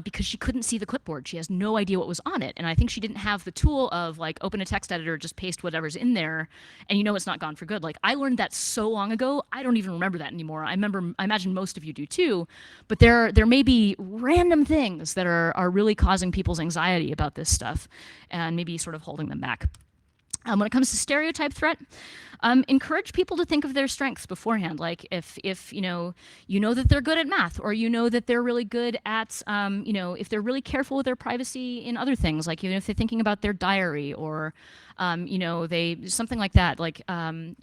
Because she couldn't see the clipboard. She has no idea what was on it. And I think she didn't have the tool of like open a text editor, just paste whatever's in there, and it's not gone for good. Like I learned that so long ago, I don't even remember that anymore. I imagine most of you do too, but there may be random things that are really causing people's anxiety about this stuff and maybe sort of holding them back. When it comes to stereotype threat, encourage people to think of their strengths beforehand. Like if you know that they're good at math, or that they're really good at if they're really careful with their privacy in other things, like if they're thinking about their diary or they something like that. Like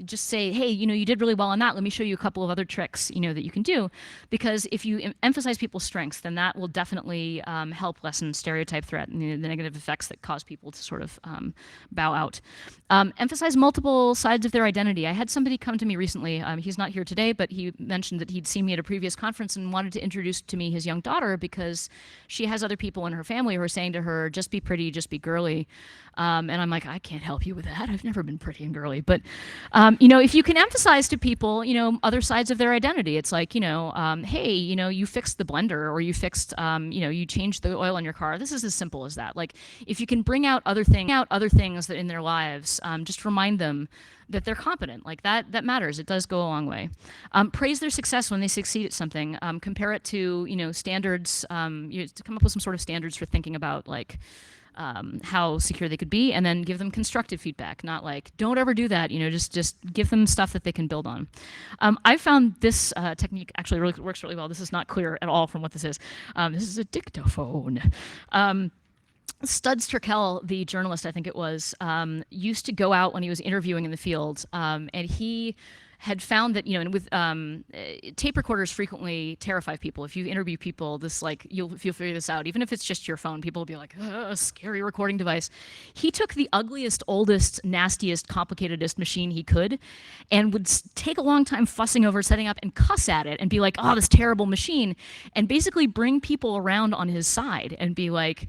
just say, hey, you did really well on that. Let me show you a couple of other tricks that you can do, because if you emphasize people's strengths, then that will definitely help lessen stereotype threat and the negative effects that cause people to sort of bow out. Emphasize multiple sides of their identity. I had somebody come to me recently. He's not here today, but he mentioned that he'd seen me at a previous conference and wanted to introduce to me his young daughter because she has other people in her family who are saying to her, just be pretty, just be girly. And I'm like, I can't help you with that. I've never been pretty and girly. But, if you can emphasize to people, other sides of their identity, it's like, hey, you fixed the blender, or you fixed, you changed the oil in your car. This is as simple as that. Like, if you can bring out other things that in their lives, just remind them that they're competent. Like that matters. It does go a long way. Praise their success when they succeed at something. Compare it to, standards, to come up with some sort of standards for thinking about like, how secure they could be, and then give them constructive feedback, not like, don't ever do that, just give them stuff that they can build on. I found this technique actually works really well. This is not clear at all from what this is. This is a dictaphone. Studs Terkel, the journalist, I think it was, used to go out when he was interviewing in the field, and he had found that, with tape recorders frequently terrify people. If you interview people, you'll figure this out. Even if it's just your phone, people will be like, scary recording device. He took the ugliest, oldest, nastiest, complicatedest machine he could and would take a long time fussing over setting up and cuss at it and be like, oh, this terrible machine, and basically bring people around on his side and be like,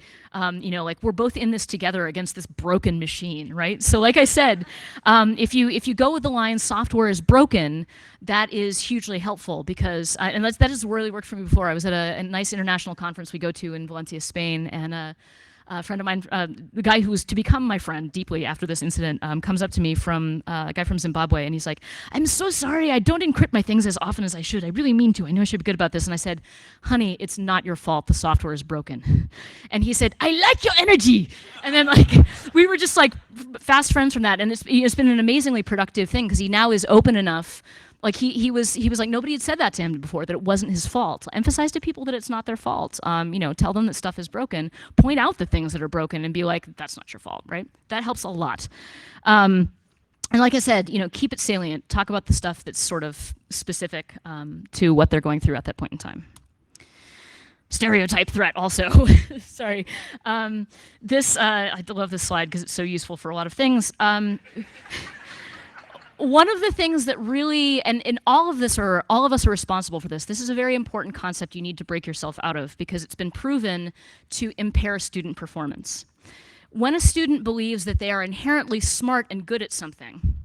we're both in this together against this broken machine, right? So like I said, if you go with the line, software is broken, that is hugely helpful, because and that has really worked for me before. I was at a nice international conference we go to in Valencia, Spain, and A friend of mine, the guy who was to become my friend deeply after this incident, comes up to me from a guy from Zimbabwe, and he's like, "I'm so sorry, I don't encrypt my things as often as I should. I really mean to. I know I should be good about this." And I said, "Honey, it's not your fault. The software is broken." And he said, "I like your energy." And then like we were just like fast friends from that, and it's been an amazingly productive thing because he now is open enough. Like he was like nobody had said that to him before, that it wasn't his fault. Emphasize to people that it's not their fault. Tell them that stuff is broken. Point out the things that are broken and be like, that's not your fault, right? That helps a lot. And like I said, keep it salient. Talk about the stuff that's sort of specific to what they're going through at that point in time. Stereotype threat also. Sorry. I love this slide because it's so useful for a lot of things. One of the things that really, and all of us are responsible for this. This is a very important concept you need to break yourself out of because it's been proven to impair student performance. When a student believes that they are inherently smart and good at something,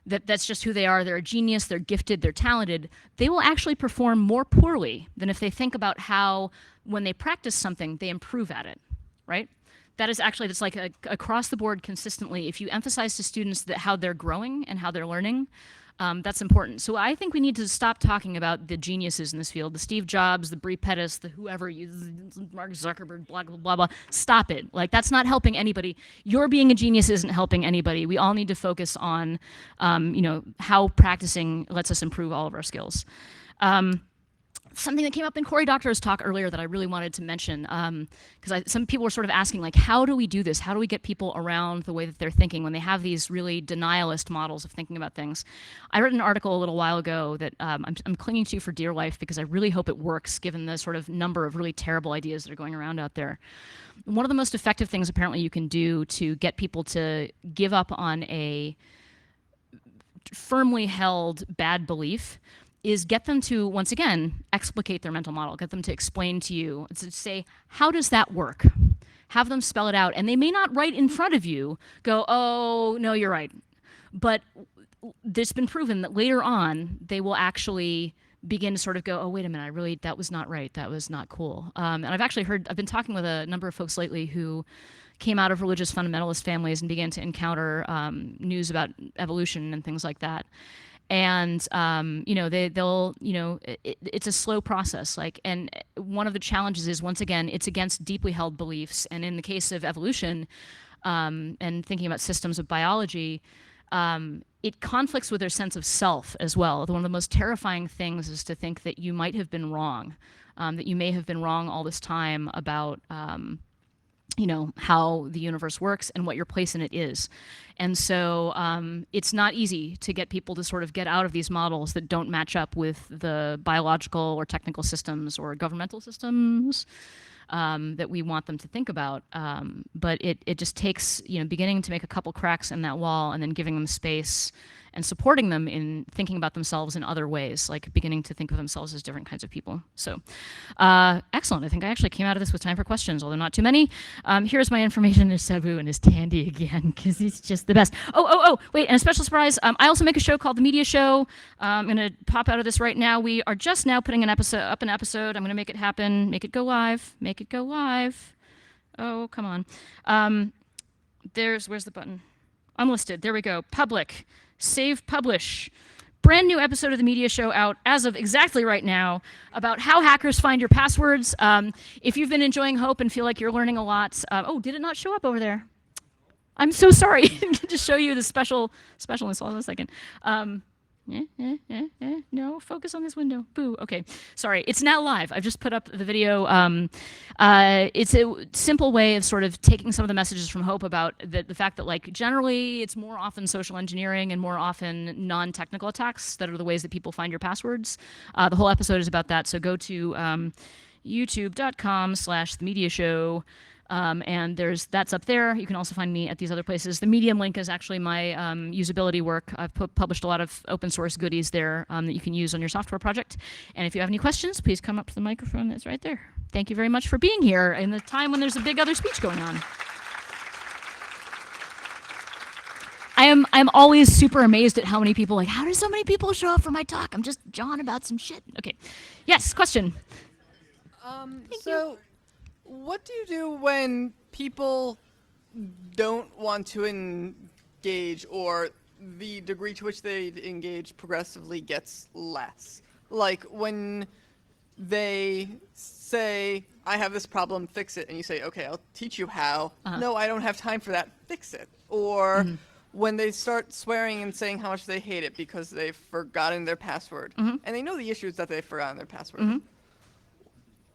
that's just who they are, they're a genius, they're gifted, they're talented, they will actually perform more poorly than if they think about how, when they practice something, they improve at it, right? That is actually, that's like across the board consistently. If you emphasize to students that how they're growing and how they're learning, that's important. So I think we need to stop talking about the geniuses in this field, the Steve Jobs, the Brie Pettis, the whoever, Mark Zuckerberg, blah, blah, blah, blah. Stop it. Like, that's not helping anybody. Your being a genius isn't helping anybody. We all need to focus on, how practicing lets us improve all of our skills. Something that came up in Cory Doctorow's talk earlier that I really wanted to mention, because some people were sort of asking, like, how do we do this? How do we get people around the way that they're thinking when they have these really denialist models of thinking about things? I read an article a little while ago that I'm clinging to for dear life because I really hope it works given the sort of number of really terrible ideas that are going around out there. One of the most effective things apparently you can do to get people to give up on a firmly held bad belief is get them to, once again, explicate their mental model, get them to explain to you, to say, how does that work? Have them spell it out. And they may not right in front of you go, oh, no, you're right. But it's been proven that later on, they will actually begin to sort of go, oh, wait a minute, that was not right. That was not cool. And I've been talking with a number of folks lately who came out of religious fundamentalist families and began to encounter news about evolution and things like that. And it's a slow process. And one of the challenges is, once again, it's against deeply held beliefs. And in the case of evolution, and thinking about systems of biology, it conflicts with their sense of self as well. One of the most terrifying things is to think that you might have been wrong, that you may have been wrong all this time about how the universe works and what your place in it is. And so it's not easy to get people to sort of get out of these models that don't match up with the biological or technical systems or governmental systems that we want them to think about. But it just takes, beginning to make a couple cracks in that wall and then giving them space and supporting them in thinking about themselves in other ways, like beginning to think of themselves as different kinds of people. So excellent. I think I actually came out of this with time for questions, although not too many. Here's my information. There's Sabu and his Tandy again, because he's just the best. Wait, and a special surprise. I also make a show called The Media Show. I'm going to pop out of this right now. We are just now putting an episode. I'm going to make it happen, make it go live, make it go live. Oh, come on. Where's the button? Unlisted. There we go. Public. Save, publish. Brand new episode of The Media Show out as of exactly right now about how hackers find your passwords. If you've been enjoying Hope and feel like you're learning a lot, did it not show up over there? I'm so sorry. To show you the specialness. Hold on a second. No, focus on this window. Boo. Okay, sorry. It's now live. I've just put up the video. It's a simple way of sort of taking some of the messages from Hope about the fact that, like, generally it's more often social engineering and more often non-technical attacks that are the ways that people find your passwords. The whole episode is about that. So go to youtube.com/themediashow. And that's up there. You can also find me at these other places. The Medium link is actually my usability work. I've published a lot of open source goodies there that you can use on your software project. And if you have any questions, please come up to the microphone that's right there. Thank you very much for being here in the time when there's a big other speech going on. I'm always super amazed at how many people, like, how do so many people show up for my talk? I'm just jawing about some shit. Okay. Yes, question. So what do you do when people don't want to engage, or the degree to which they engage progressively gets less. Like when they say, I have this problem, fix it, and you say, okay, I'll teach you how. No, I don't have time for that, fix it. Or when they start swearing and saying how much they hate it because they've forgotten their password. And they know the issues that they've forgotten their password.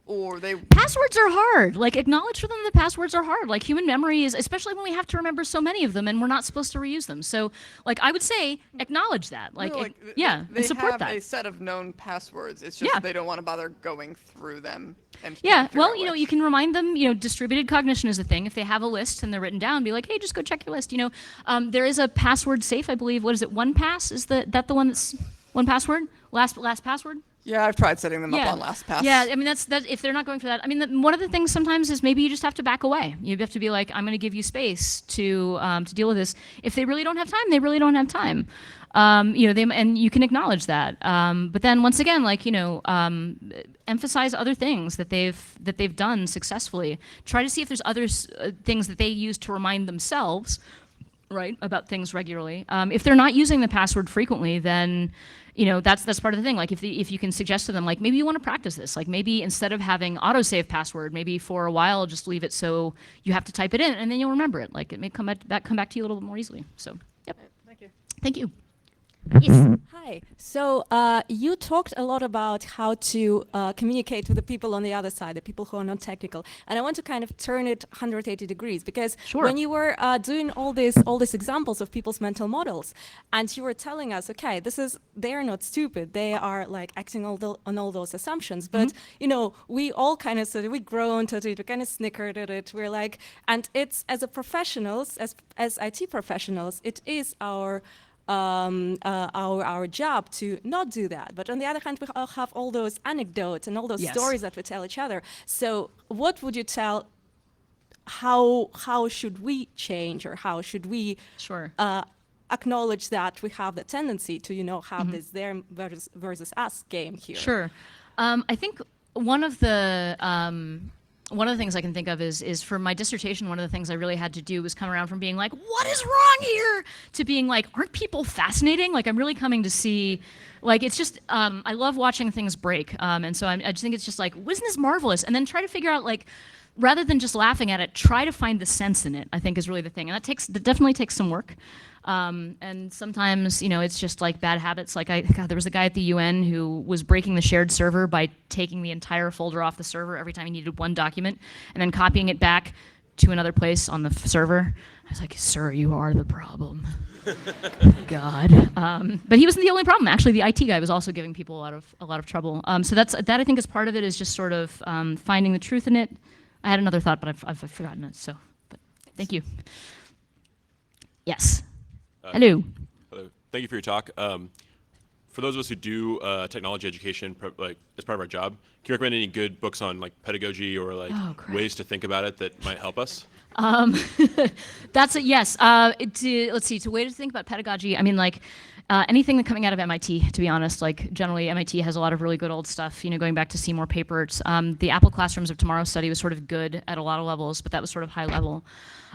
Or they... Passwords are hard. Like, acknowledge for them that passwords are hard. Like, human memory is, especially when we have to remember so many of them and we're not supposed to reuse them. So, like, I would say acknowledge that. Like, No, they and support have that. a set of known passwords. It's just they don't want to bother going through them. And Well, you can remind them, distributed cognition is a thing. If they have a list and they're written down, be like, hey, just go check your list. There is a password safe, I believe. What is it? 1Pass? Is that the one that's 1Password? Last password? Yeah, I've tried setting them up on LastPass. Yeah, I mean, that's if they're not going for that. I mean, one of the things sometimes is maybe you just have to back away. You have to be like, I'm going to give you space to deal with this. If they really don't have time, they really don't have time. And you can acknowledge that. But then once again, like, emphasize other things that they've done successfully. Try to see if there's other things that they use to remind themselves, right, about things regularly. If they're not using the password frequently, then that's part of the thing. Like, if you can suggest to them, like, maybe you want to practice this. Like, maybe instead of having autosave password, maybe for a while just leave it so you have to type it in and then you'll remember it. Like, it may come back to you a little bit more easily. So, yep. Thank you. Thank you. Yes. Hi. So you talked a lot about how to communicate with the people on the other side, the people who are not technical. And I want to kind of turn it 180 degrees, because when you were doing all these examples of people's mental models, and you were telling us, okay, they're not stupid. They are like acting on all those assumptions. But we all kind of we groaned at it, we kind of snickered at it. We're like, and it's as as IT professionals, it is our job to not do that. But on the other hand, we all have all those anecdotes and all those stories that we tell each other. So what would you tell, how should we change, or how should we acknowledge that we have the tendency to, have this them versus us game here? Sure. I think one of the things I can think of is for my dissertation, one of the things I really had to do was come around from being like, what is wrong here, to being like, aren't people fascinating? Like, I'm really coming to see, like, it's just, I love watching things break. And so I just think it's just like, isn't this marvelous? And then try to figure out, like, rather than just laughing at it, try to find the sense in it, I think is really the thing. And that definitely takes some work. And sometimes, it's just like bad habits. Like, there was a guy at the UN who was breaking the shared server by taking the entire folder off the server every time he needed one document and then copying it back to another place on the server. I was like, sir, you are the problem. God. But he wasn't the only problem. Actually, the IT guy was also giving people a lot of trouble. So that I think is part of it, is just sort of finding the truth in it. I had another thought, but I've forgotten it. So, but thank you. Yes. Hello. Hello. Thank you for your talk. For those of us who do technology education, as part of our job, can you recommend any good books on like pedagogy or like ways to think about it that might help us? That's a yes. Let's see. To way to think about pedagogy. I mean, like anything coming out of MIT. To be honest, like generally MIT has a lot of really good old stuff. Going back to Seymour Papert's, the Apple Classrooms of Tomorrow study was sort of good at a lot of levels, but that was sort of high level.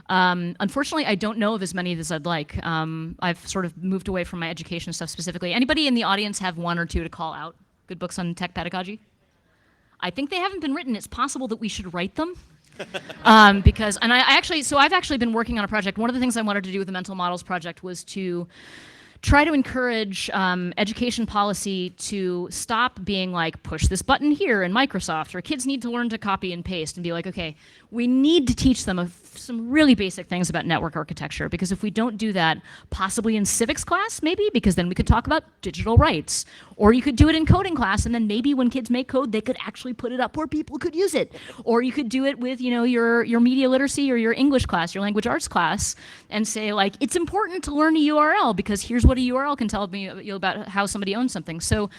Unfortunately, I don't know of as many as I'd like. I've sort of moved away from my education stuff specifically. Anybody in the audience have one or two to call out? Good books on tech pedagogy? I think they haven't been written. It's possible that we should write them. I've actually been working on a project. One of the things I wanted to do with the Mental Models project was to try to encourage education policy to stop being like, push this button here in Microsoft, or kids need to learn to copy and paste, and be like, okay, we need to teach them some really basic things about network architecture, because if we don't do that, possibly in civics class, maybe, because then we could talk about digital rights, or you could do it in coding class, and then maybe when kids make code, they could actually put it up where people could use it. Or you could do it with, your media literacy or your English class, your language arts class, and say like, it's important to learn a URL because here's what a URL can tell me about how somebody owns something. So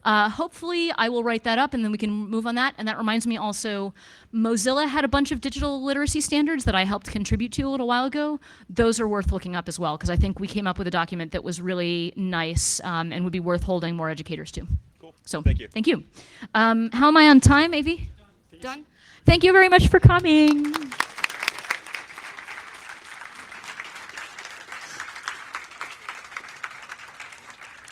hopefully I will write that up and then we can move on that. And that reminds me also, Mozilla had a bunch of digital literacy standards that I helped contribute to a little while ago. Those are worth looking up as well, because I think we came up with a document that was really nice and would be worth holding more educators to. Cool. So Thank you. Thank you. How am I on time, Avi? Done? Thank you very much for coming.